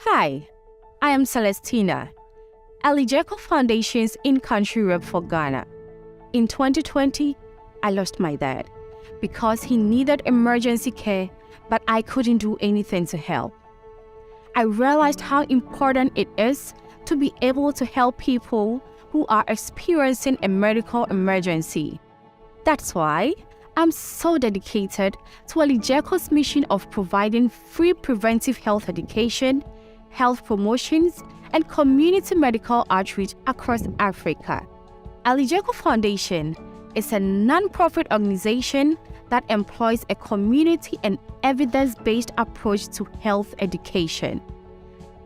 Hi, I am Celestina, Elijeko Foundation's in-country rep for Ghana. In 2020, I lost my dad because he needed emergency care, but I couldn't do anything to help. I realized how important it is to be able to help people who are experiencing a medical emergency. That's why I'm so dedicated to Elijeko's mission of providing free preventive health education, health promotions, and community medical outreach across Africa. Elijeko Foundation is a non-profit organization that employs a community and evidence-based approach to health education.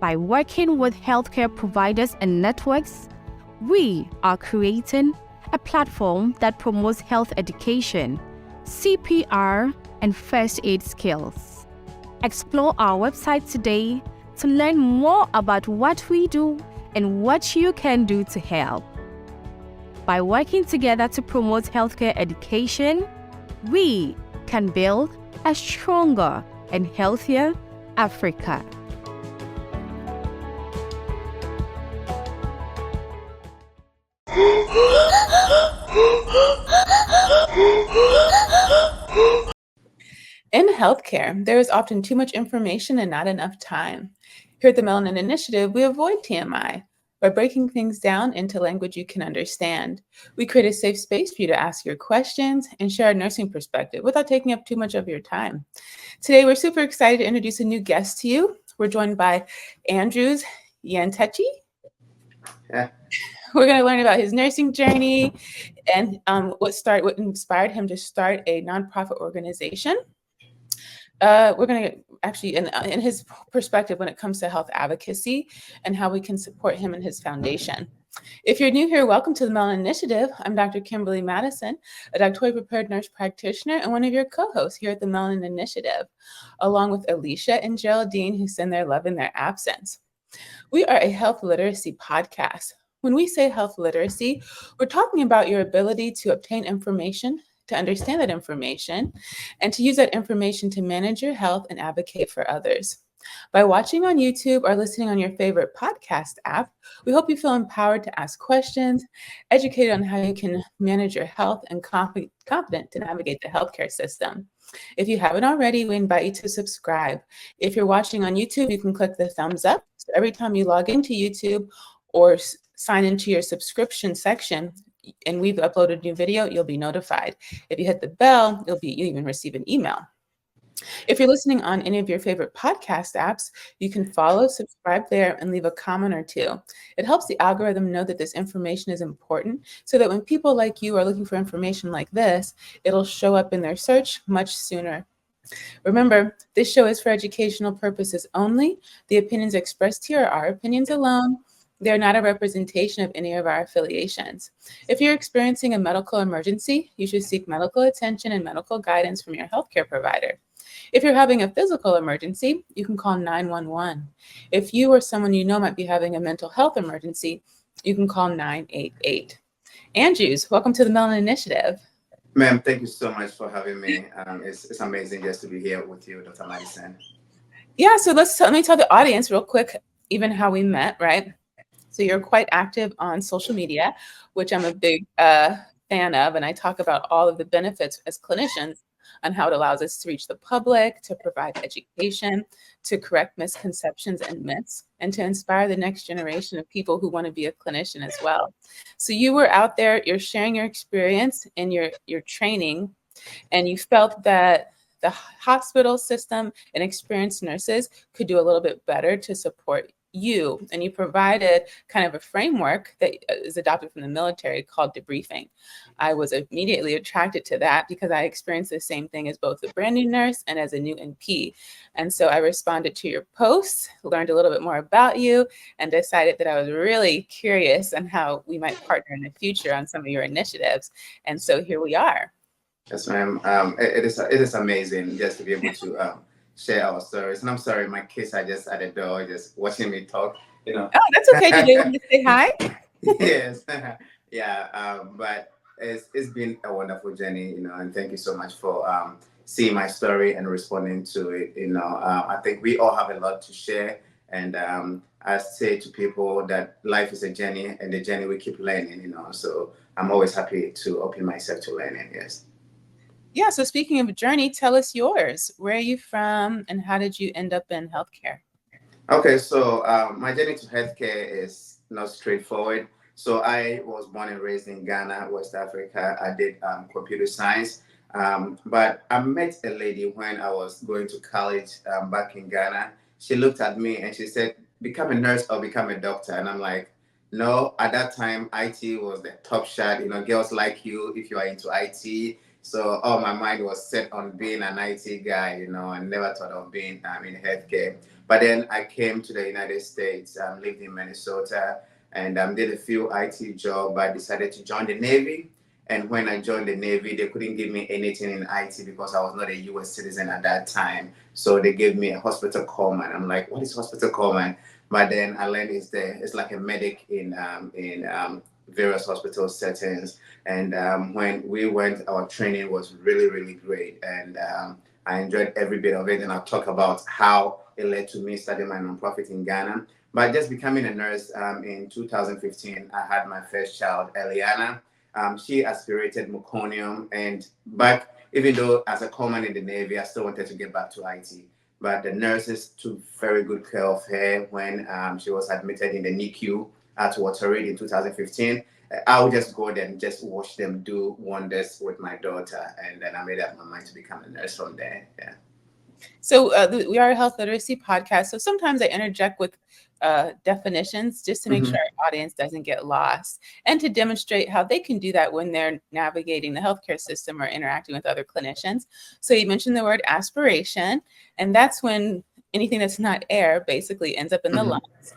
By working with healthcare providers and networks, we are creating a platform that promotes health education, CPR, and first aid skills. Explore our website today to learn more about what we do and what you can do to help. By working together to promote healthcare education, we can build a stronger and healthier Africa. In healthcare, there is often too much information and not enough time. Here at the Melanin Initiative, we avoid TMI by breaking things down into language you can understand. We create a safe space for you to ask your questions and share our nursing perspective without taking up too much of your time. Today, we're super excited to introduce a new guest to you. We're joined by Andrews Nyantakyi. Yeah. We're going to learn about his nursing journey and what inspired him to start a nonprofit organization. We're going to actually, in his perspective when it comes to health advocacy and how we can support him and his foundation. If you're new here, welcome to the Melanin Initiative. I'm Dr. Kimberly Madison, a doctorally prepared nurse practitioner and one of your co-hosts here at the Melanin Initiative, along with Alicia and Geraldine, who send their love in their absence. We are a health literacy podcast. When we say health literacy, we're talking about your ability to obtain information, to understand that information, and to use that information to manage your health and advocate for others. By watching on YouTube or listening on your favorite podcast app, we hope you feel empowered to ask questions, educated on how you can manage your health, and confident to navigate the healthcare system. If you haven't already, we invite you to subscribe. If you're watching on YouTube, you can click the thumbs up. So every time you log into YouTube or sign into your subscription section, and we've uploaded a new video, you'll be notified. If you hit the bell, you even receive an email. If you're listening on any of your favorite podcast apps, you can follow, subscribe there, and leave a comment or two. It helps the algorithm know that this information is important so that when people like you are looking for information like this, it'll show up in their search much sooner. Remember, this show is for educational purposes only. The opinions expressed here are our opinions alone. They're not a representation of any of our affiliations. If you're experiencing a medical emergency, you should seek medical attention and medical guidance from your healthcare provider. If you're having a physical emergency, you can call 911. If you or someone you know might be having a mental health emergency, you can call 988. Andrews, welcome to the Melanin Initiative. Ma'am, thank you so much for having me. It's amazing just to be here with you, Dr. Madison. Yeah, so let me tell the audience real quick, even how we met, right? So you're quite active on social media, which I'm a big fan of, and I talk about all of the benefits as clinicians on how it allows us to reach the public, to provide education, to correct misconceptions and myths, and to inspire the next generation of people who want to be a clinician as well. So you were out there, you're sharing your experience and your training, and you felt that the hospital system and experienced nurses could do a little bit better to support you, and you provided kind of a framework that is adopted from the military called debriefing. I was immediately attracted to that because I experienced the same thing as both a brand new nurse and as a new NP. And so I responded to your post, learned a little bit more about you, and decided that I was really curious on how we might partner in the future on some of your initiatives. And so here we are. Yes, ma'am. It is amazing just to be able to share our stories. And I'm sorry, my kids are just at the door, just watching me talk. Oh, that's okay. Do they want to say hi? Yes. Yeah. But it's been a wonderful journey, and thank you so much for seeing my story and responding to it. I think we all have a lot to share And I say to people that life is a journey, and the journey we keep learning, So I'm always happy to open myself to learning. Yes. Yeah. So speaking of journey, tell us yours. Where are you from, and how did you end up in healthcare? Okay, so my journey to healthcare is not straightforward. So I was born and raised in Ghana, West Africa. I did computer science, but I met a lady when I was going to college back in Ghana. She looked at me and she said, "Become a nurse or become a doctor." And I'm like, "No." At that time, IT was the top shot. Girls like you if you are into IT. So all my mind was set on being an IT guy. And never thought of being in healthcare. But then I came to the United States, lived in Minnesota, and did a few IT jobs. I decided to join the Navy. And when I joined the Navy, they couldn't give me anything in IT because I was not a US citizen at that time. So they gave me a hospital corpsman. I'm like, "What is hospital corpsman?" But then I learned it's like a medic in various hospital settings. And when we went, our training was really, really great. And I enjoyed every bit of it. And I'll talk about how it led to me starting my nonprofit in Ghana. But just becoming a nurse in 2015, I had my first child, Eliana. She aspirated meconium. And back, even though as a corpsman in the Navy, I still wanted to get back to IT. But the nurses took very good care of her when she was admitted in the NICU at Walter Reed in 2015. I would just go there and just watch them do wonders with my daughter. And then I made up my mind to become a nurse from there. Yeah. So we are a health literacy podcast. So sometimes I interject with definitions just to make sure our audience doesn't get lost and to demonstrate how they can do that when they're navigating the healthcare system or interacting with other clinicians. So you mentioned the word aspiration, and that's when anything that's not air basically ends up in the lungs.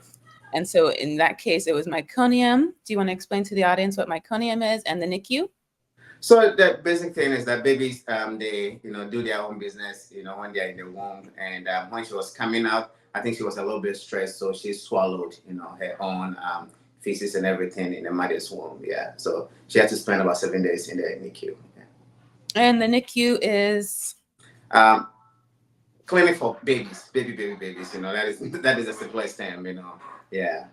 And so in that case, it was meconium. Do you want to explain to the audience what meconium is and the NICU? So the basic thing is that babies, they do their own business, when they're in the womb. And when she was coming out, I think she was a little bit stressed, so she swallowed, her own feces and everything in the mother's womb. Yeah, so she had to spend about 7 days in the NICU. Yeah. And the NICU is clinic for babies, babies. That is the simplest term. Yeah.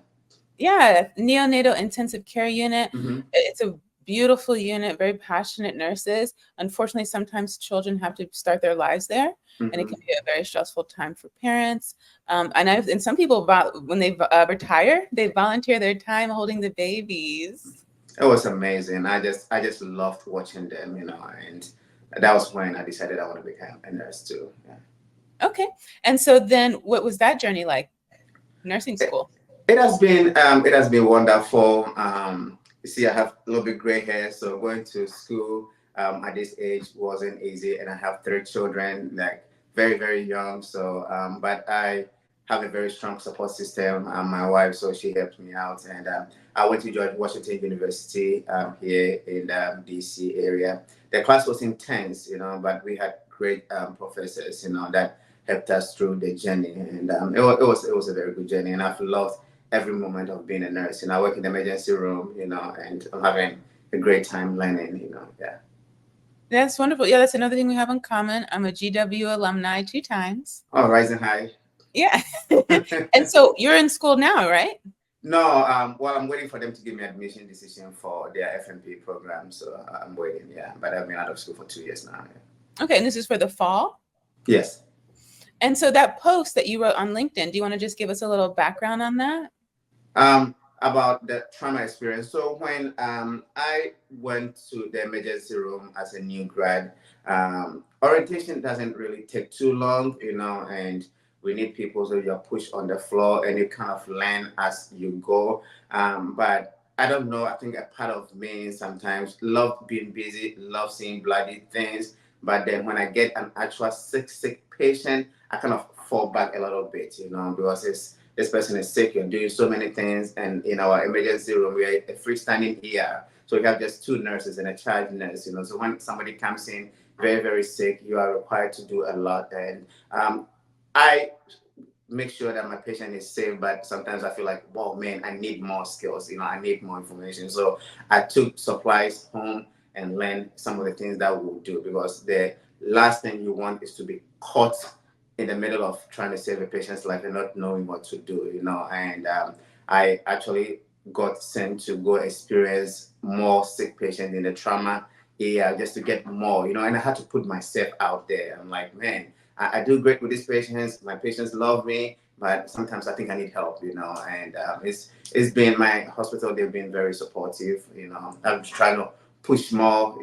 Yeah, neonatal intensive care unit. Mm-hmm. It's a beautiful unit, very passionate nurses. Unfortunately, sometimes children have to start their lives there, and it can be a very stressful time for parents. And some people, when they retire, they volunteer their time holding the babies. It was amazing. I just loved watching them, and that was when I decided I want to become a nurse too. Yeah. Okay, and so then, what was that journey like? Nursing school. It has been wonderful. You see, I have a little bit gray hair, so going to school at this age wasn't easy, and I have 3 children, like very very young. So, but I have a very strong support system. My wife, so she helped me out, and I went to George Washington University here in the DC area. The class was intense, but we had great professors, that helped us through the journey, and it was a very good journey, and I've loved every moment of being a nurse. I work in the emergency room, and I'm having a great time learning, yeah. That's wonderful. Yeah, that's another thing we have in common. I'm a GW alumni 2 times. Oh, rising high. Yeah. And so you're in school now, right? No, well, I'm waiting for them to give me admission decision for their FNP program, so I'm waiting, yeah. But I've been out of school for 2 years now. Yeah. Okay, and this is for the fall? Yes. And so that post that you wrote on LinkedIn, do you want to just give us a little background on that? About the trauma experience. So when I went to the emergency room as a new grad, orientation doesn't really take too long, and we need people, so you're pushed on the floor and you kind of learn as you go. But I don't know, I think a part of me sometimes love being busy, love seeing bloody things. But then when I get an actual sick patient, I kind of fall back a little bit, because this person is sick, you're doing so many things. And in our emergency room, we are a freestanding ER. So we have just 2 nurses and a charge nurse, So when somebody comes in very, very sick, you are required to do a lot. And I make sure that my patient is safe, but sometimes I feel like, wow, man, I need more skills, I need more information. So I took supplies home and learned some of the things that we'll do, because the last thing you want is to be caught in the middle of trying to save a patient's life and not knowing what to do, and I actually got sent to go experience more sick patients in the trauma just to get more, and I had to put myself out there. I'm like, man, I do great with these patients. My patients love me, but sometimes I think I need help, and it's been my hospital. They've been very supportive. I'm trying to push more,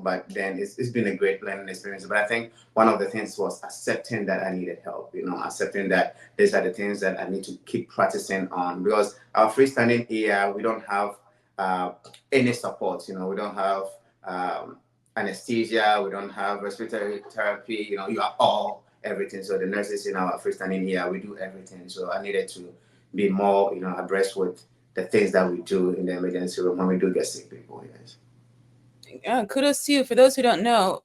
but then it's been a great learning experience. But I think one of the things was accepting that I needed help, accepting that these are the things that I need to keep practicing on, because our freestanding ER, we don't have any support, we don't have anesthesia, we don't have respiratory therapy, you are all everything. So the nurses in our freestanding ER, we do everything. So I needed to be more, abreast with the things that we do in the emergency room when we do get sick people. Yes. Kudos to you. For those who don't know,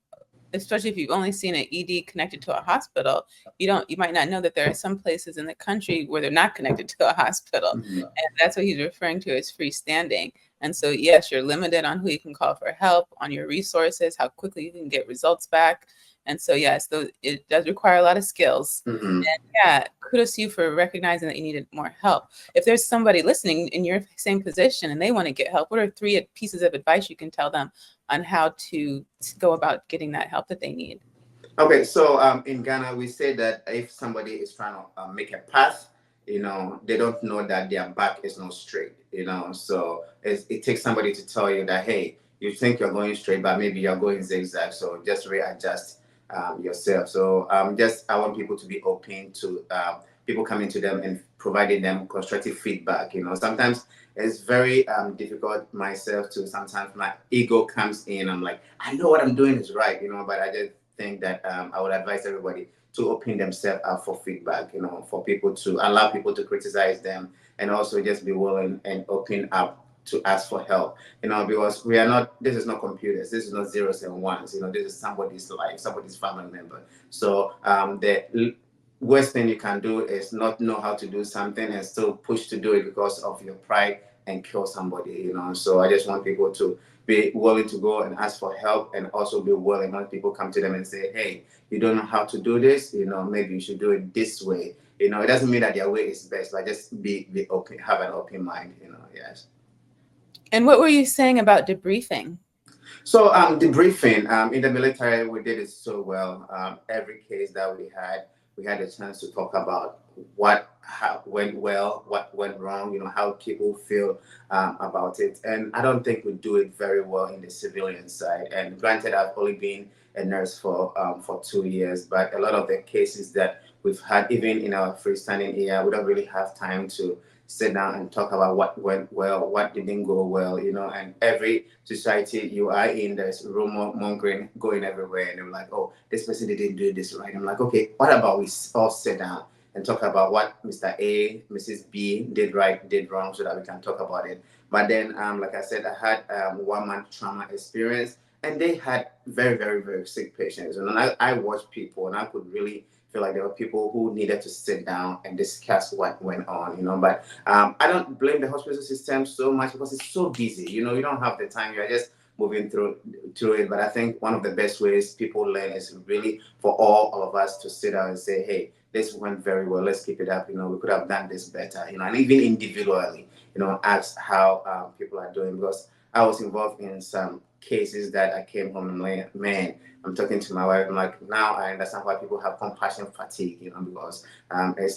especially if you've only seen an ED connected to a hospital, you might not know that there are some places in the country where they're not connected to a hospital. Mm-hmm. And that's what he's referring to as freestanding. And so, yes, you're limited on who you can call for help, on your resources, how quickly you can get results back. And so, yes, it does require a lot of skills. Mm-hmm. And yeah, kudos to you for recognizing that you needed more help. If there's somebody listening in your same position and they want to get help, what are 3 pieces of advice you can tell them on how to go about getting that help that they need? Okay, so in Ghana, we say that if somebody is trying to make a path, they don't know that their back is not straight, so it takes somebody to tell you that, hey, you think you're going straight, but maybe you're going zigzag, so just readjust yourself. So I want people to be open to people coming to them and providing them constructive feedback. Sometimes it's very difficult myself to, sometimes my ego comes in. I'm like, I know what I'm doing is right, but I just think that I would advise everybody to open themselves up for feedback, for people to allow people to criticize them, and also just be willing and open up to ask for help, because this is not computers, this is not zeros and ones, this is somebody's life, somebody's family member. So the worst thing you can do is not know how to do something and still push to do it because of your pride and kill somebody, So I just want people to be willing to go and ask for help, and also be willing when people come to them and say, hey, you don't know how to do this, maybe you should do it this way. It doesn't mean that their way is best, but just be open, have an open mind, yes. And what were you saying about debriefing? So debriefing, in the military, we did it so well. Every case that we had a chance to talk about how went well, what went wrong, how people feel about it. And I don't think we do it very well in the civilian side. And granted, I've only been a nurse for 2 years, but a lot of the cases that we've had, even in our freestanding ER, we don't really have time to sit down and talk about what went well, what didn't go well, and every society you are in, there's rumor mongering going everywhere. And they're like, oh, this person didn't do this right. I'm like, okay, what about we all sit down and talk about what Mr. A, Mrs. B did right, did wrong, so that we can talk about it. But then, like I said, I had 1 month trauma experience, and they had very, very, very sick patients. And I watched people, and I could really feel like there were people who needed to sit down and discuss what went on, But I don't blame the hospital system so much because it's so busy. You don't have the time. You're just moving through it. But I think one of the best ways people learn is really for all of us to sit down and say, hey, this went very well. Let's keep it up. We could have done this better. And even individually, ask how people are doing, because I was involved in some cases that I came home and like, man, I'm talking to my wife. I'm like, now I understand why people have compassion fatigue, because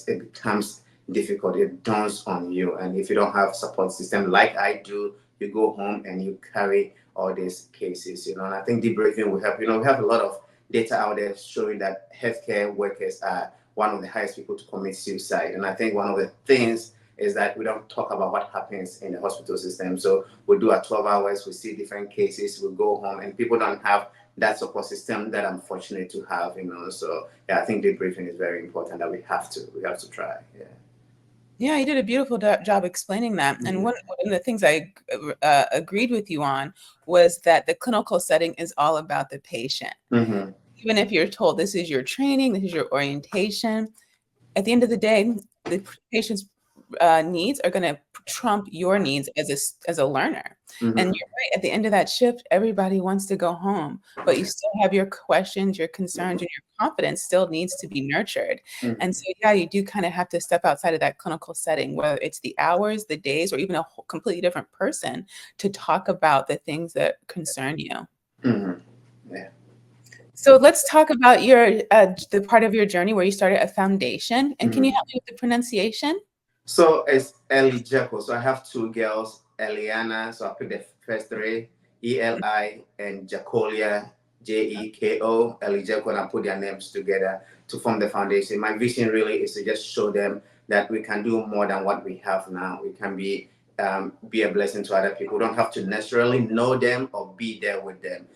it becomes difficult. It dawns on you. And if you don't have support system like I do, you go home and you carry all these cases, And I think debriefing will help. We have a lot of data out there showing that healthcare workers are one of the highest people to commit suicide. And I think one of the things is that we don't talk about what happens in the hospital system. So we do our 12 hours, we see different cases, we go home, and people don't have that support system that I'm fortunate to have, So yeah, I think debriefing is very important, that we have to try. Yeah. Yeah, you did a beautiful job explaining that. Mm-hmm. And one of the things I agreed with you on was that the clinical setting is all about the patient. Mm-hmm. Even if you're told this is your training, this is your orientation, at the end of the day, the patient's needs are going to trump your needs as a learner. Mhm. And you're right, at the end of that shift, everybody wants to go home, but you still have your questions, your concerns, and your confidence still needs to be nurtured. Mhm. And so, yeah, you do kind of have to step outside of that clinical setting, whether it's the hours, the days, or even a whole completely different person to talk about the things that concern you. Mhm. Yeah. So let's talk about the part of your journey where you started a foundation. And can you Mhm. help me with the pronunciation? So it's Elijeko. So I have two girls, Eliana. So I put the first three, Eli and Jacolia, Jeko, Elijeko, and I put their names together to form the foundation. My vision really is to just show them that we can do more than what we have now. We can be a blessing to other people. We don't have to necessarily know them or be there with them,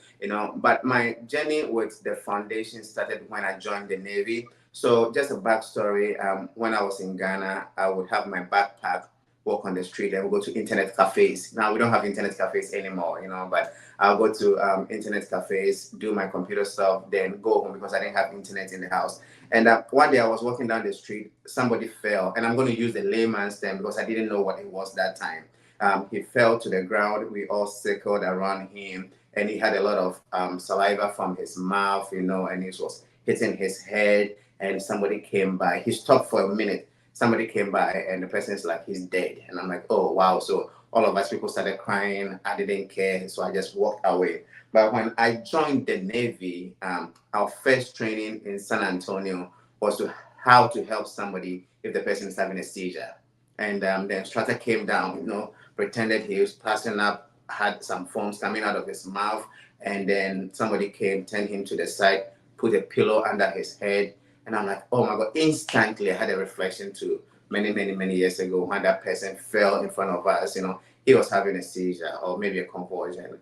But my journey with the foundation started when I joined the Navy. So just a backstory, when I was in Ghana, I would have my backpack, walk on the street, and go to internet cafes. Now we don't have internet cafes anymore, but I'll go to internet cafes, do my computer stuff, then go home because I didn't have internet in the house. And one day I was walking down the street, somebody fell, and I'm going to use the layman's term because I didn't know what it was that time. He fell to the ground. We all circled around him, and he had a lot of saliva from his mouth, and he was hitting his head. And somebody came by. He stopped for a minute. Somebody came by, and the person is like, he's dead. And I'm like, oh, wow. So all of us people started crying. I didn't care. So I just walked away. But when I joined the Navy, our first training in San Antonio was to how to help somebody if the person is having a seizure. And the instructor came down, pretended he was passing up, had some foams coming out of his mouth. And then somebody came, turned him to the side, put a pillow under his head. And I'm like, oh my God, instantly I had a reflection to many, many, many years ago when that person fell in front of us. He was having a seizure or maybe a convulsion.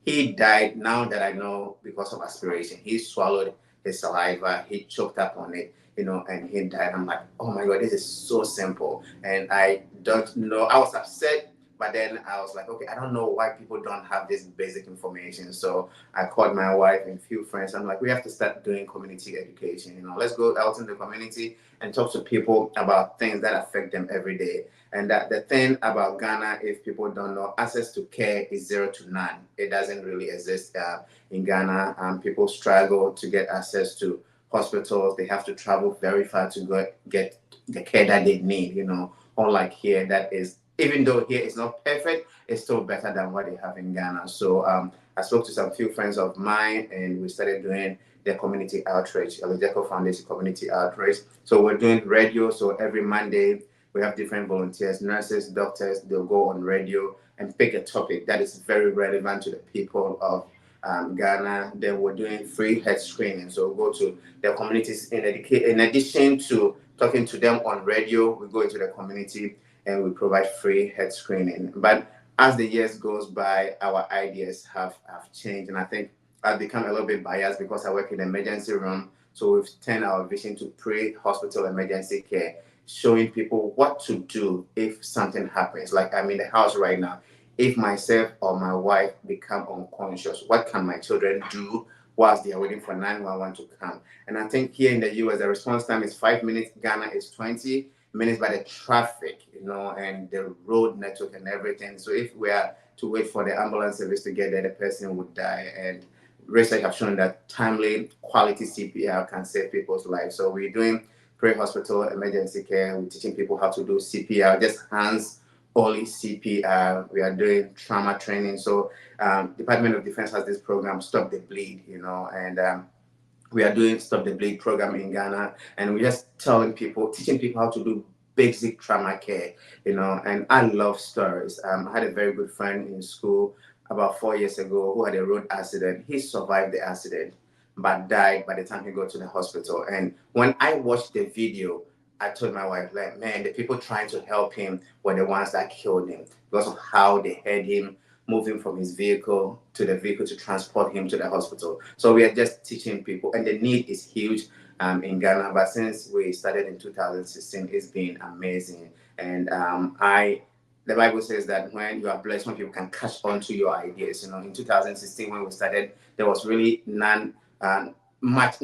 He died now that I know because of aspiration. He swallowed his saliva, he choked up on it, and he died. I'm like, oh my God, this is so simple. And I don't know. I was upset, but then I was like, okay, I don't know why people don't have this basic information. So I called my wife and a few friends. I'm like, we have to start doing community education. Let's go out in the community and talk to people about things that affect them every day. And that the thing about Ghana, if people don't know, access to care is 0 to none. It doesn't really exist in Ghana. People struggle to get access to hospitals. They have to travel very far to go get the care that they need. Unlike here, that is, even though here it's not perfect, it's still better than what they have in Ghana. So I spoke to some few friends of mine, and we started doing the community outreach, Elijeko Foundation community outreach. So we're doing radio. So every Monday, we have different volunteers, nurses, doctors. They'll go on radio and pick a topic that is very relevant to the people of Ghana. Then we're doing free health screening. So we'll go to the communities. In addition to talking to them on radio, we go into the community and we provide free health screening. But as the years goes by, our ideas have changed, and I think I've become a little bit biased because I work in the emergency room. So we've turned our vision to pre-hospital emergency care, showing people what to do if something happens. Like I'm in the house right now. If myself or my wife become unconscious, what can my children do whilst they are waiting for 911 to come? And I think here in the US, the response time is 5 minutes. Ghana is 20 minutes by the traffic, and the road network and everything. So if we are to wait for the ambulance service to get there, the person would die. And research have shown that timely, quality CPR can save people's lives. So we're doing pre-hospital emergency care. We're teaching people how to do CPR, just hands only CPR. We are doing trauma training. So Department of Defense has this program, Stop the Bleed, and we are doing Stop the Bleed program in Ghana, and we're just teaching people how to do basic trauma care, and I love stories. I had a very good friend in school about 4 years ago who had a road accident. He survived the accident, but died by the time he got to the hospital. And when I watched the video, I told my wife, like, man, the people trying to help him were the ones that killed him because of how they had him moving from his vehicle to the vehicle to transport him to the hospital. So we are just teaching people, and the need is huge in Ghana. But since we started in 2016, it's been amazing. And the Bible says that when you are blessed, when people can catch on to your ideas. In 2016 when we started, there was really not much,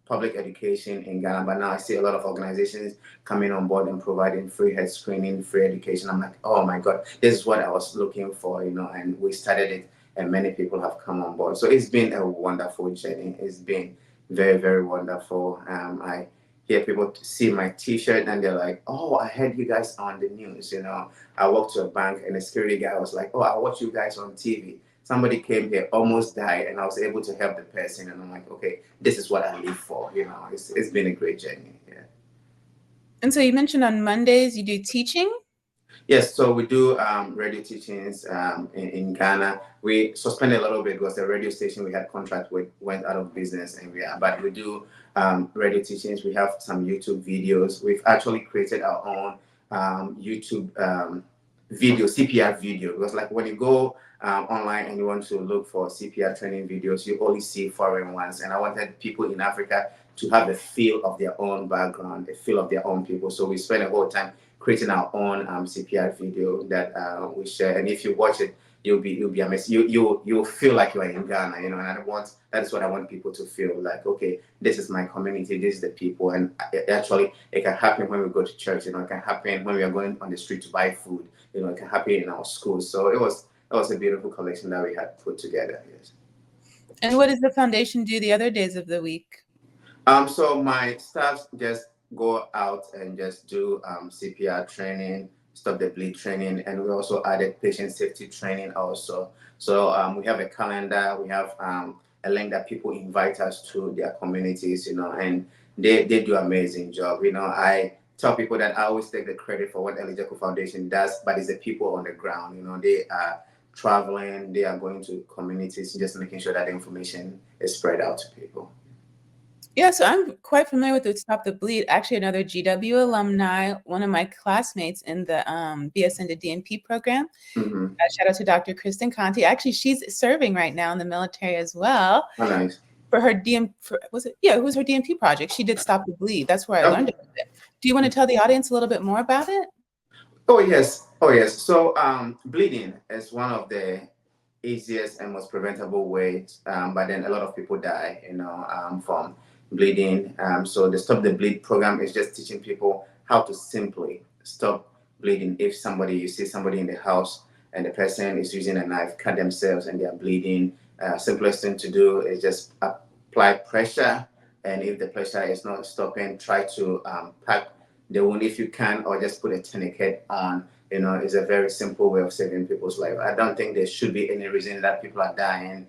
public education in Ghana, but now I see a lot of organizations coming on board and providing free health screening, free education. I'm like, oh my God, this is what I was looking for, and we started it and many people have come on board. So it's been a wonderful journey. It's been very, very wonderful. I hear people see my t-shirt and they're like, oh, I heard you guys on the news. I walked to a bank and the security guy was like, oh, I watch you guys on TV. Somebody came here, almost died, and I was able to help the person. And I'm like, okay, this is what I live for. It's been a great journey. Yeah. And so you mentioned on Mondays you do teaching. Yes, so we do radio teachings in Ghana. We suspended a little bit because the radio station we had contract with went out of business, but we do radio teachings. We have some YouTube videos. We've actually created our own YouTube video, CPR video, because like when you go online and you want to look for CPR training videos, you only see foreign ones. And I wanted people in Africa to have a feel of their own background, a feel of their own people. So we spend a whole time creating our own CPR video that we share. And if you watch it, you'll be amazed. You'll feel like you are in Ghana, and that is what I want people to feel like. Okay, this is my community, this is the people, and it can happen when we go to church. It can happen when we are going on the street to buy food. It can happen in our schools. So it was a beautiful collection that we had put together. Yes. And what does the foundation do the other days of the week? So my staff just go out and just do CPR training, stop the bleed training, and we also added patient safety training also. So we have a calendar, we have a link that people invite us to their communities, and they do amazing job. I tell people that I always take the credit for what Elijeko Foundation does, but it's the people on the ground. They are traveling, they are going to communities, just making sure that the information is spread out to people. Yeah, so I'm quite familiar with Stop the Bleed. Actually, another GW alumni, one of my classmates in the BSN to DNP program. Mm-hmm. Shout out to Dr. Kristen Conti. Actually, she's serving right now in the military as well. Oh, nice. For her it was her DNP project. She did Stop the Bleed. That's where I learned about it. Do you want to tell the audience a little bit more about it? Oh yes. So bleeding is one of the easiest and most preventable ways, but then a lot of people die, from bleeding. So the Stop the Bleed program is just teaching people how to simply stop bleeding. If you see somebody in the house and the person is using a knife, cut themselves and they are bleeding, simplest thing to do is just apply pressure. And if the pressure is not stopping, try to pack the wound if you can, or just put a tourniquet on. It's a very simple way of saving people's life. I don't think there should be any reason that people are dying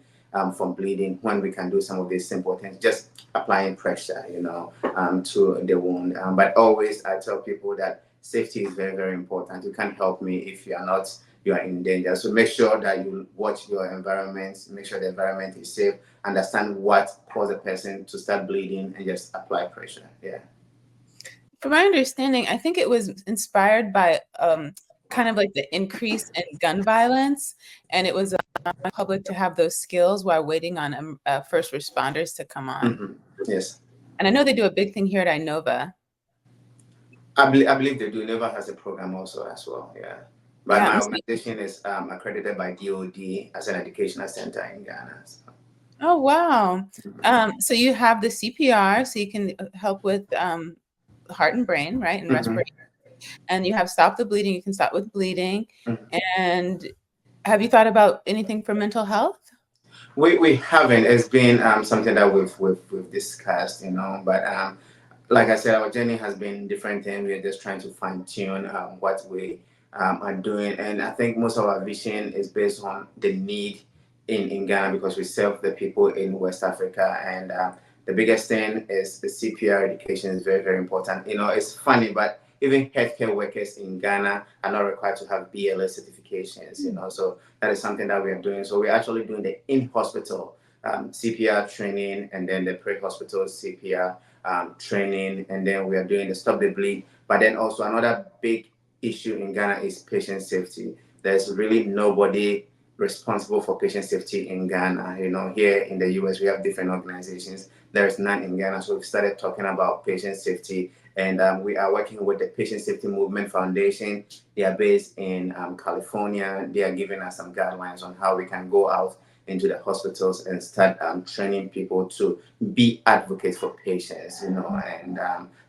from bleeding when we can do some of these simple things, just applying pressure, to the wound. But always I tell people that safety is very, very important. You can't help me if you are in danger. So make sure that you watch your environment, make sure the environment is safe, understand what caused the person to start bleeding, and just apply pressure. Yeah. From my understanding, I think it was inspired by kind of like the increase in gun violence, and it was public to have those skills while waiting on first responders to come on. Mm-hmm. Yes. And I know they do a big thing here at Inova. I believe they do. Inova has a program also as well. Yeah. But my organization is accredited by DOD as an educational center in Ghana. So. Oh, wow. So you have the CPR, so you can help with heart and brain, right? And respiration. And you have Stop the Bleeding. You can stop with bleeding. And have you thought about anything for mental health? We haven't. It's been something that we've discussed, but like I said, our journey has been different, and we're just trying to fine tune what we are doing. And I think most of our vision is based on the need in Ghana, because we serve the people in West Africa, and the biggest thing is the CPR education is very, very important. It's funny, but even healthcare workers in Ghana are not required to have BLS certifications, so that is something that we are doing. So we're actually doing the in-hospital CPR training, and then the pre-hospital CPR training, and then we are doing the Stop the Bleed. But then also another big issue in Ghana is patient safety. There's really nobody responsible for patient safety in Ghana. Here in the US, we have different organizations. There's none in Ghana. So we started talking about patient safety, and we are working with the Patient Safety Movement Foundation. They are based in California. They are giving us some guidelines on how we can go out into the hospitals and start training people to be advocates for patients, and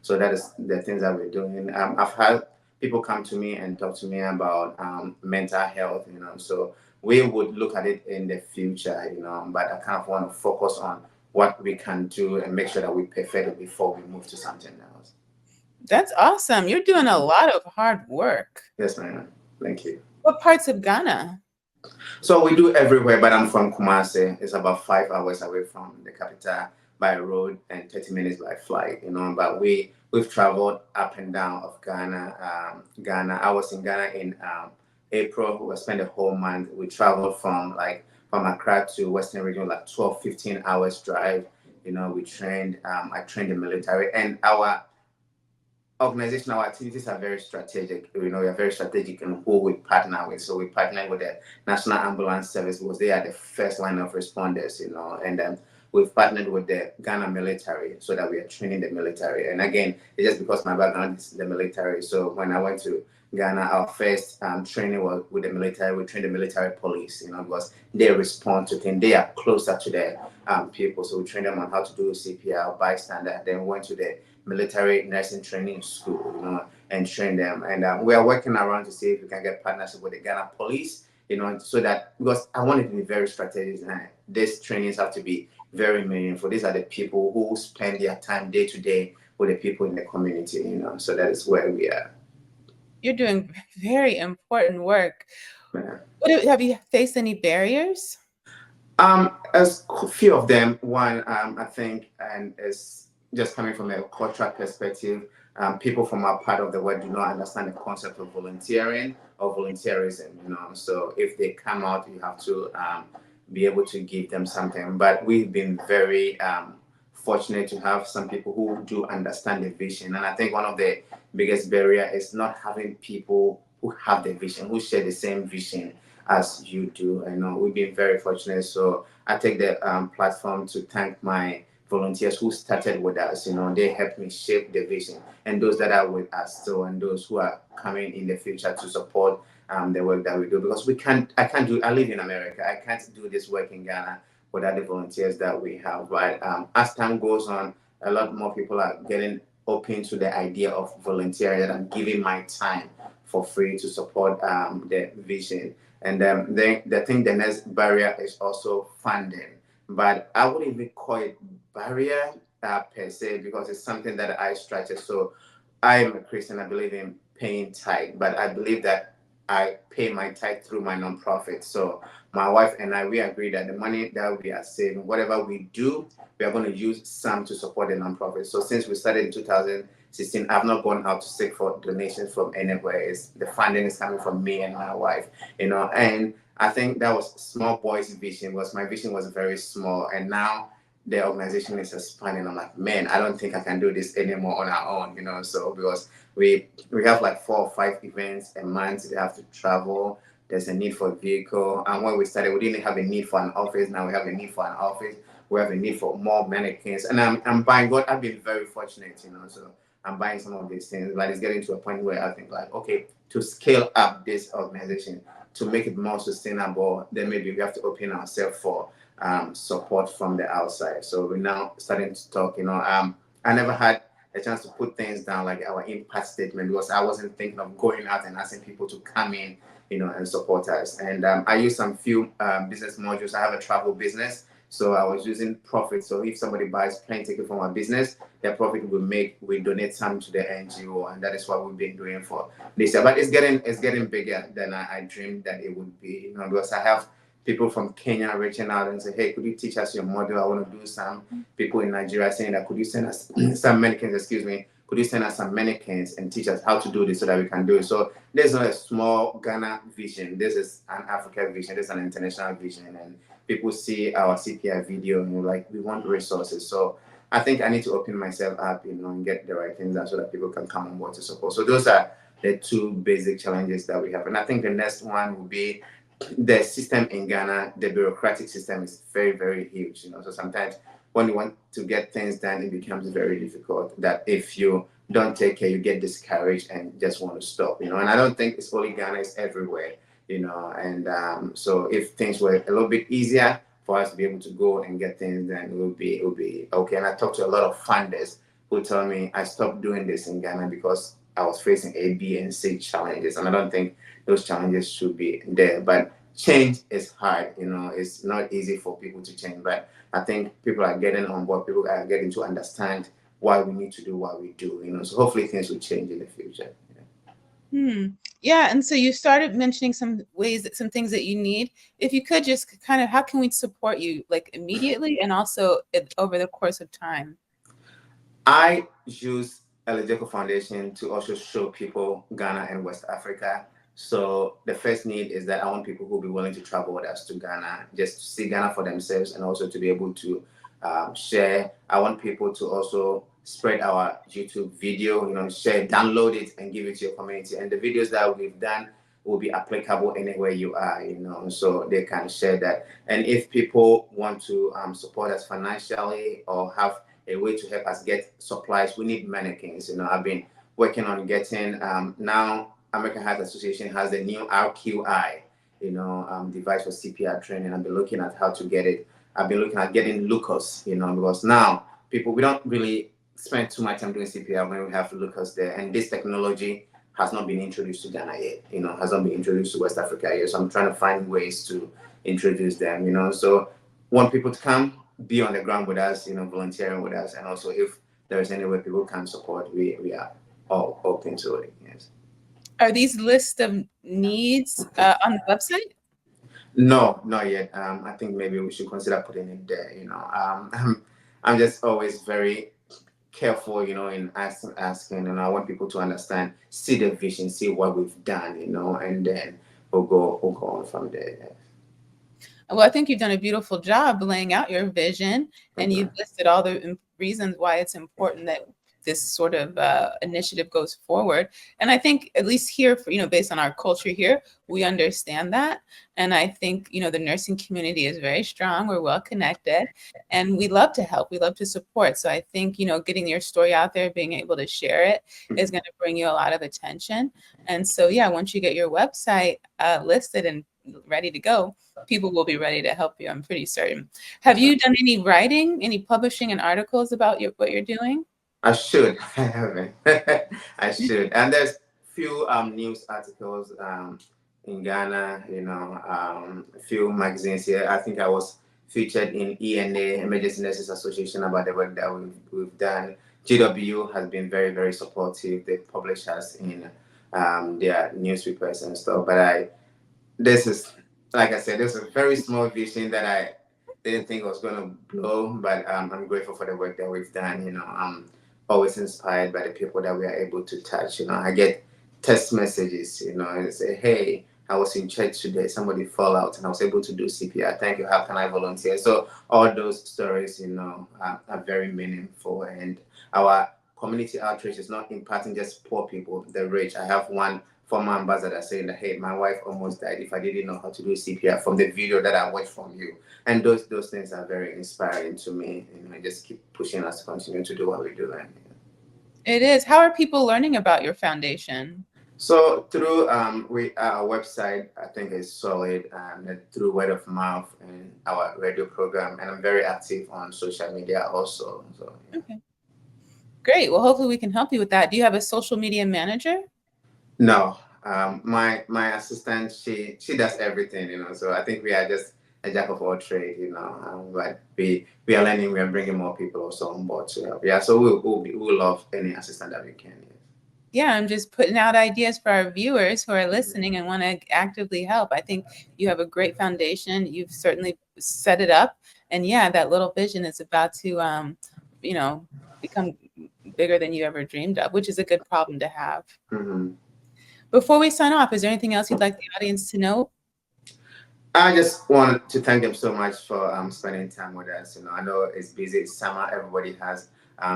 so that is the things that we're doing. I've had people come to me and talk to me about mental health, so we would look at it in the future, but I kind of want to focus on what we can do and make sure that we perfect it before we move to something else. That's awesome. You're doing a lot of hard work. Yes, ma'am. Thank you. What parts of Ghana? So we do everywhere, but I'm from Kumasi. It's about 5 hours away from the capital by road and 30 minutes by flight, but we've traveled up and down of Ghana. I was in Ghana in April. We spent a whole month. We traveled from Accra to Western Region, like 12, 15 hours drive. We trained, I trained the military, and our organizational activities are very strategic. We are very strategic in who we partner with. So we partner with the National Ambulance Service because they are the first line of responders, and then we've partnered with the Ghana military so that we are training the military. And again, it's just because my background is the military. So when I went to Ghana, our first training was with the military. We trained the military police, because they respond to things. They are closer to the people. So we trained them on how to do CPR, bystander. Then we went to the military nursing training school, and train them. And we are working around to see if we can get partnership with the Ghana police, so that, because I want it to be very strategic, and these trainings have to be very meaningful. These are the people who spend their time day to day with the people in the community, so that is where we are. You're doing very important work. Yeah. Have you faced any barriers? As a few of them. One, I think, and it's just coming from a cultural perspective, people from our part of the world do not understand the concept of volunteering or volunteerism, so if they come out, you have to be able to give them something. But we've been very fortunate to have some people who do understand the vision, and I think one of the biggest barrier is not having people who have the vision, who share the same vision as you do. I know we've been very fortunate. So I take the platform to thank my volunteers who started with us. They helped me shape the vision, and those that are with us still, and those who are coming in the future to support the work that we do. Because I live in America. I can't do this work in Ghana without the volunteers that we have. But as time goes on, a lot more people are getting open to the idea of volunteering, and I'm giving my time for free to support the vision. And the next barrier is also funding. But I wouldn't even call it barrier per se, because it's something that I structure. So I am a Christian. I believe in paying tithe, but I believe that I pay my tithe through my nonprofit. So my wife and I, we agree that the money that we are saving, whatever we do, we are going to use some to support the nonprofit. So since we started in 2016, I've not gone out to seek for donations from anywhere. The funding is coming from me and my wife, and I think that was small boy's vision. My vision was very small, and now the organization is expanding. I'm like, man, I don't think I can do this anymore on our own, so because we have like 4 or 5 events a month. We have to travel. There's a need for a vehicle. And when we started, we didn't have a need for an office. Now we have a need for an office. We have a need for more mannequins. And I'm buying, God, I've been very fortunate, so I'm buying some of these things. But it's getting to a point where I think like, okay, to scale up this organization, to make it more sustainable, then maybe we have to open ourselves for support from the outside. So we're now starting to talk, I never had a chance to put things down like our impact statement, because I wasn't thinking of going out and asking people to come in, and support us. And I use some few business modules. I have a travel business, so I was using profit. So if somebody buys plane ticket from our business, their profit we donate some to the NGO, and that is what we've been doing for this year. But it's getting bigger than I dreamed that it would be, because I have people from Kenya reaching out and say, hey, could you teach us your model? I want to do some. People in Nigeria saying that, could you send us some mannequins, could you send us some mannequins and teach us how to do this so that we can do it? So there's not a small Ghana vision. This is an African vision. This is an international vision. And people see our CPI video and like, we want resources. So I think I need to open myself up, and get the right things done so that people can come on board to support. So those are the 2 basic challenges that we have. And I think the next one will be the system in Ghana. The bureaucratic system is very, very huge. So sometimes when you want to get things done, it becomes very difficult. That if you don't take care, you get discouraged and just want to stop. And I don't think it's only Ghana; it's everywhere. And so if things were a little bit easier, for us to be able to go and get things done, it will be okay. And I talked to a lot of funders who tell me I stopped doing this in Ghana because I was facing A, B, and C challenges, and I don't think those challenges should be there. But change is hard, it's not easy for people to change. But I think people are getting on board, people are getting to understand why we need to do what we do, so hopefully things will change in the future. Yeah, and so you started mentioning some things that you need. If you could just kind of, how can we support you, like immediately and also over the course of time? I use Elijeko Foundation to also show people Ghana and West Africa. So the first need is that I want people who will be willing to travel with us to Ghana, just to see Ghana for themselves and also to be able to share. I want people to also spread our YouTube video, share, download it and give it to your community. And the videos that we've done will be applicable anywhere you are, so they can share that. And if people want to support us financially or have a way to help us get supplies, we need mannequins. I've been working on getting, now American Heart Association has the new RQI, device for CPR training. I've been looking at how to get it. I've been looking at getting Lucas, because now we don't really spend too much time doing CPR when we have Lucas there. And this technology has not been introduced to Ghana yet, has not been introduced to West Africa yet. So I'm trying to find ways to introduce them, so want people to come, be on the ground with us, volunteering with us. And also if there is any way people can support, we are all open to it, yes. Are these lists of needs on the website? No, not yet. I think maybe we should consider putting it there, I'm just always very careful, in asking, and I want people to understand, see the vision, see what we've done, and then we'll go on from there. Yes. Well, I think you've done a beautiful job laying out your vision, and you've listed all the reasons why it's important that this sort of initiative goes forward. And I think, at least here, based on our culture here, we understand that. And I think, the nursing community is very strong. We're well connected, and we love to help. We love to support. So I think, getting your story out there, being able to share it is going to bring you a lot of attention. And so, yeah, once you get your website listed and ready to go, people will be ready to help you, I'm pretty certain. Have you done any writing, any publishing and articles about what you're doing? I should. I haven't. I should. And there's few news articles in Ghana, a few magazines here. I think I was featured in ENA, Emergency Nurses Association, about the work that we've done. GW has been very, very supportive. They publish us in their newspapers and stuff. But this is, like I said, this is a very small vision that I didn't think was going to blow, but I'm grateful for the work that we've done. I'm always inspired by the people that we are able to touch. I get text messages, and say, hey, I was in church today, somebody fell out and I was able to do CPR. Thank you. How can I volunteer? So all those stories, are very meaningful. And our community outreach is not impacting just poor people, the rich. I have one former ambassador saying that, hey, my wife almost died if I didn't know how to do CPR from the video that I watched from you. And those things are very inspiring to me. I just keep pushing us to continue to do what we do. It is. How are people learning about your foundation? So through our website, I think is solid, and through word of mouth and our radio program. And I'm very active on social media also. So, yeah. Okay. Great. Well, hopefully we can help you with that. Do you have a social media manager? No, my assistant, she does everything, so I think we are just a jack of all trades, but we are learning, we are bringing more people also on board to help. Yeah, so we'll love any assistant that we can. Yeah, I'm just putting out ideas for our viewers who are listening and want to actively help. I think you have a great foundation. You've certainly set it up, and yeah, that little vision is about to, become bigger than you ever dreamed of, which is a good problem to have. Mm-hmm. Before we sign off, is there anything else you'd like the audience to know? I just want to thank them so much for spending time with us. I know it's busy, it's summer, everybody has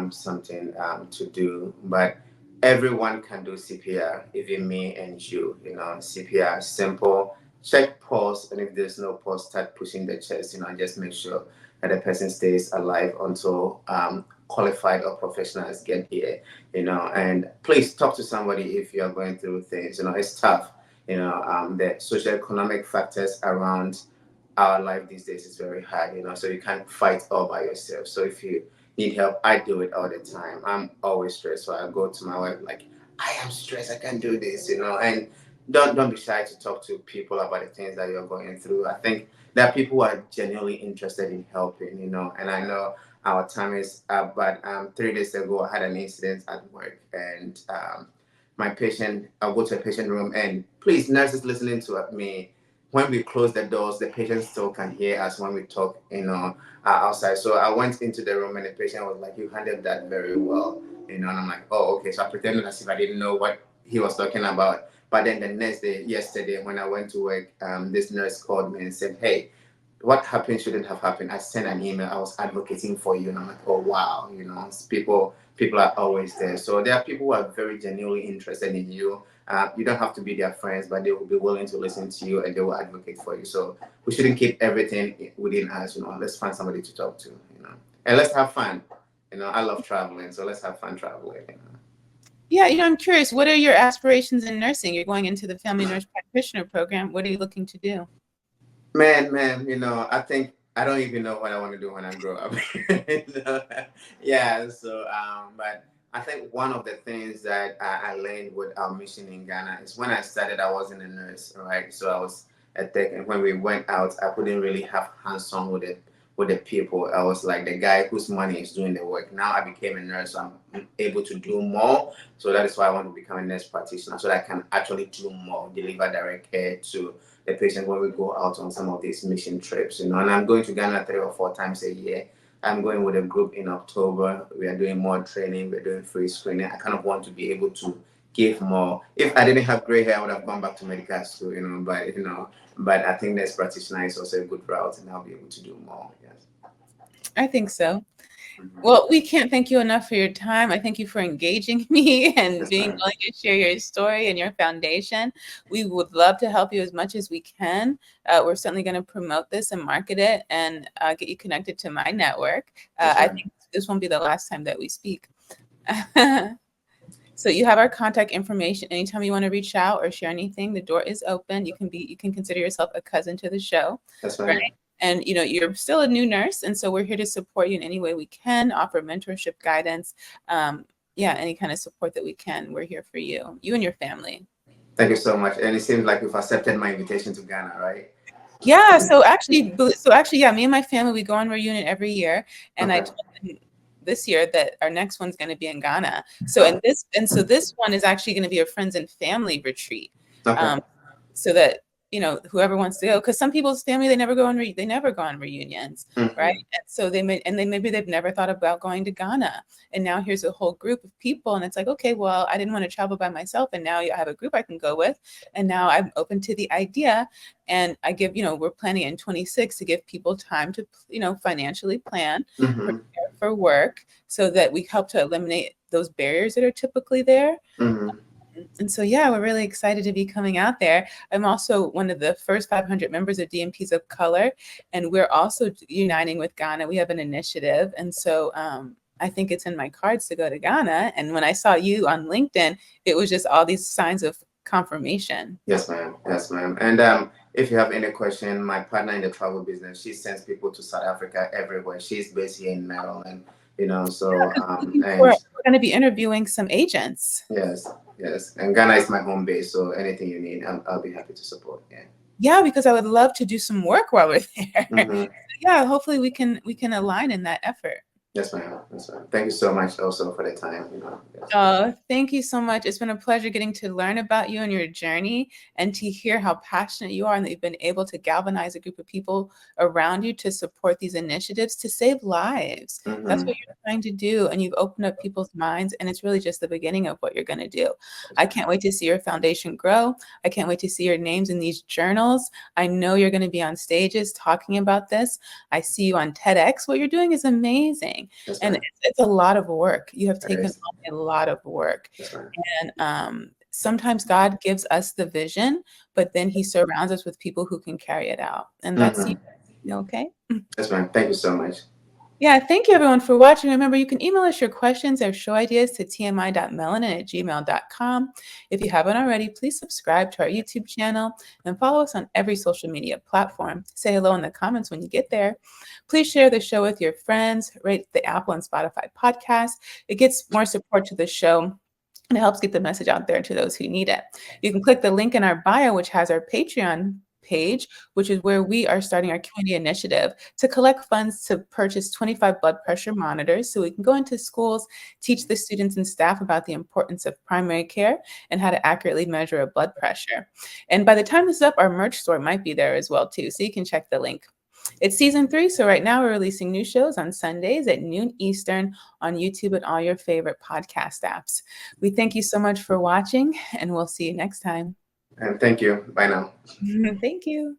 something to do, but everyone can do CPR, even me and you. CPR, simple. Check pulse, and if there's no pulse, start pushing the chest. Just make sure that the person stays alive until qualified or professionals get here. And please talk to somebody if you're going through things. It's tough. The socioeconomic factors around our life these days is very hard, so you can't fight all by yourself. So if you need help, I do it all the time. I'm always stressed, so I go to my wife like, I am stressed, I can't do this, and don't be shy to talk to people about the things that you're going through. I think there are people who are genuinely interested in helping, and I know our time is up, but 3 days ago I had an incident at work, and I'll go to a patient room, and please, nurses listening to me, when we close the doors, the patient still can hear us when we talk, outside. So I went into the room, and the patient was like, "You handled that very well," and I'm like, "Oh, okay." So I pretended as if I didn't know what he was talking about. But then the next day, yesterday, when I went to work, this nurse called me and said, "Hey, what happened shouldn't have happened. I sent an email. I was advocating for you." And I'm like, "Oh wow, people are always there." So there are people who are very genuinely interested in you. You don't have to be their friends, but they will be willing to listen to you and they will advocate for you. So we shouldn't keep everything within us. Let's find somebody to talk to. And let's have fun. I love traveling, so let's have fun traveling. Yeah, I'm curious, what are your aspirations in nursing? You're going into the family nurse practitioner program. What are you looking to do? Man, I think I don't even know what I want to do when I grow up. Yeah, so but I think one of the things that I learned with our mission in Ghana is when I started, I wasn't a nurse, right? So I was a tech, and when we went out, I couldn't really have hands-on with the people. I was like the guy whose money is doing the work. Now I became a nurse, so I'm able to do more. So that is why I want to become a nurse practitioner, so that I can actually do more, deliver direct care to the patient when we go out on some of these mission trips, and I'm going to Ghana 3 or 4 times a year. I'm going with a group in October. We are doing more training. We're doing free screening. I kind of want to be able to give more. If I didn't have gray hair, I would have gone back to medical school, but I think nurse practitioner is also a good route, and I'll be able to do more. Yes. I think so. Well, we can't thank you enough for your time. I thank you for engaging me and being willing to share your story and your foundation. We would love to help you as much as we can. We're certainly going to promote this and market it and get you connected to my network. I think this won't be the last time that we speak. So you have our contact information. Anytime you want to reach out or share anything, the door is open. You can consider yourself a cousin to the show. That's right. And you're still a new nurse, and so we're here to support you in any way we can, offer mentorship, guidance, any kind of support that we can. We're here for you and your family. Thank you so much. And it seems like you've accepted my invitation to Ghana, right? Yeah. So actually, yeah, me and my family, we go on reunion every year, and I told them this year that our next one's going to be in Ghana. So this one is actually going to be a friends and family retreat. Okay. So that whoever wants to go, because some people's family, they never go on reunions, right? And so maybe they've never thought about going to Ghana, and now here's a whole group of people, and it's like, okay, well, I didn't want to travel by myself, and now I have a group I can go with, and now I'm open to the idea, and I give we're planning in 26 to give people time to financially plan, prepare for work, so that we help to eliminate those barriers that are typically there. And so, yeah, we're really excited to be coming out there. I'm also one of the first 500 members of DNPs of color, and we're also uniting with Ghana. We have an initiative. And so I think it's in my cards to go to Ghana. And when I saw you on LinkedIn, it was just all these signs of confirmation. Yes, ma'am. Yes, ma'am. And if you have any question, my partner in the travel business, she sends people to South Africa everywhere. She's based here in Maryland. So we're going to be interviewing some agents. Yes, and Ghana is my home base, so anything you need, I'll be happy to support. Yeah, because I would love to do some work while we're there. Yeah, hopefully we can align in that effort. Yes, ma'am. Thank you so much also for the time. Yes. Oh, thank you so much. It's been a pleasure getting to learn about you and your journey, and to hear how passionate you are, and that you've been able to galvanize a group of people around you to support these initiatives to save lives. That's what you're trying to do, and you've opened up people's minds, and it's really just the beginning of what you're going to do. I can't wait to see your foundation grow. I can't wait to see your names in these journals. I know you're going to be on stages talking about this. I see you on TEDx. What you're doing is amazing. And it's a lot of work. You have taken on a lot of work. And sometimes God gives us the vision, but then he surrounds us with people who can carry it out. And that's you. Okay? Yes, ma'am. Thank you so much. Yeah, thank you everyone for watching. Remember, you can email us your questions or show ideas to tmi.melanin@gmail.com. If you haven't already, please subscribe to our YouTube channel and follow us on every social media platform. Say hello in the comments when you get there. Please share the show with your friends, rate the Apple and Spotify podcast. It gets more support to the show, and it helps get the message out there to those who need it. You can click the link in our bio, which has our Patreon page, which is where we are starting our community initiative to collect funds to purchase 25 blood pressure monitors so we can go into schools, teach the students and staff about the importance of primary care and how to accurately measure a blood pressure. And by the time this is up, our merch store might be there as well too, so you can check the link. It's season 3, so right now we're releasing new shows on Sundays at noon Eastern on YouTube and all your favorite podcast apps. We thank you so much for watching, and we'll see you next time. And thank you. Bye now. Thank you.